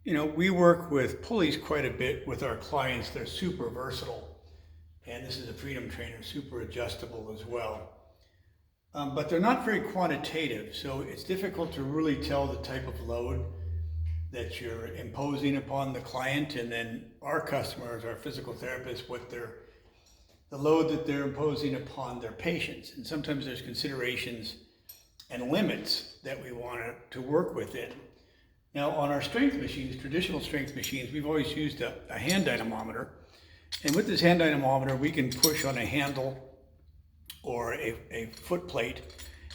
You know, we work with pulleys quite a bit with our clients. They're super versatile. And this is a Freedom Trainer, super adjustable as well. But they're not very quantitative, so it's difficult to really tell the type of load that you're imposing upon the client, and then our customers, our physical therapists, the load that they're imposing upon their patients. And sometimes there's considerations and limits that we want to work within. Now, on our strength machines, traditional strength machines, we've always used a hand dynamometer. And with this hand dynamometer, we can push on a handle or a foot plate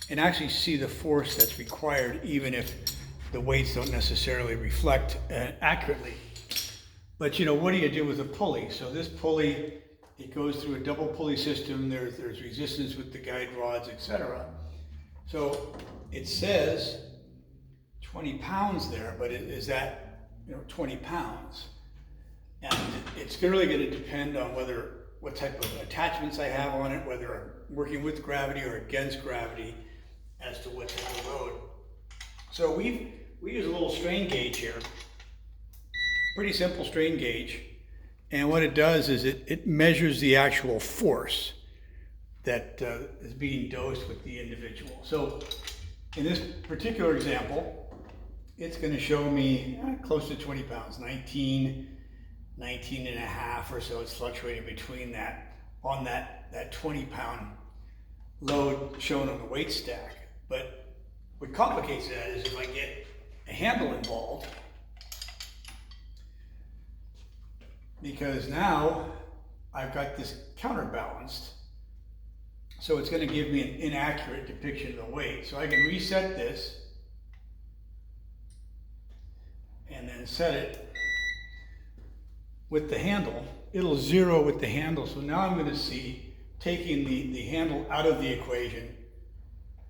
and actually see the force that's required, even if the weights don't necessarily reflect accurately. But you know, what do you do with a pulley? So this pulley, it goes through a double pulley system. There's resistance with the guide rods, etc. So it says 20 pounds there, but is that 20 pounds? And it's really going to depend on what type of attachments I have on it, whether I'm working with gravity or against gravity, as to what type of load. So we use a little strain gauge here, pretty simple strain gauge, and what it does is it measures the actual force that is being dosed with the individual. So in this particular example, it's going to show me close to 20 pounds, 19 and a half or so. It's fluctuating between that on that 20-pound load shown on the weight stack. But what complicates that is if I get a handle involved, because now I've got this counterbalanced, so it's going to give me an inaccurate depiction of the weight. So I can reset this and then set it with the handle. It'll zero with the handle. So now I'm going to see, taking the handle out of the equation,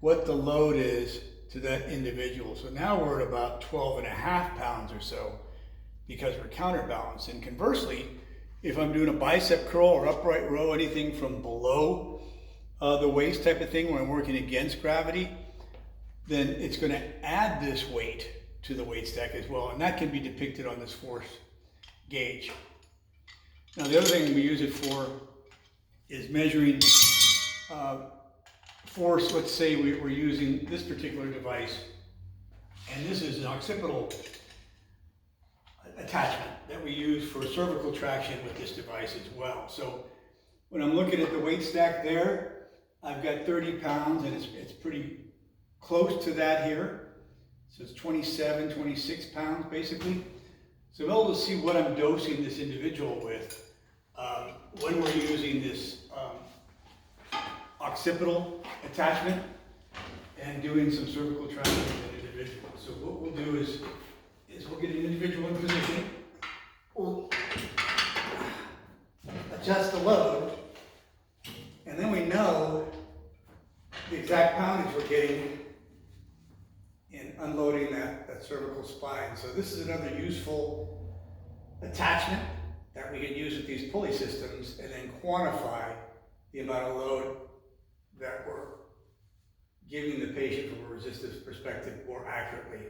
what the load is to that individual. So now we're at about 12 and a half pounds or so, because we're counterbalanced. And conversely, if I'm doing a bicep curl or upright row, anything from below the waist type of thing, where I'm working against gravity, then it's going to add this weight to the weight stack as well. And that can be depicted on this force gauge. Now, the other thing we use it for is measuring force. Let's say we're using this particular device, and this is an occipital attachment that we use for cervical traction with this device as well. So when I'm looking at the weight stack there, I've got 30 pounds, and it's pretty close to that here. So it's 27, 26 pounds basically. So I'm able to see what I'm dosing this individual with when we're using this occipital attachment and doing some cervical traction with an individual. So what we'll do is we'll get an individual in position. We'll adjust the load, and then we know the exact poundage we're getting in unloading that cervical spine. So this is another useful attachment that we can use with these pulley systems, and then quantify the amount of load that we're giving the patient from a resistance perspective more accurately.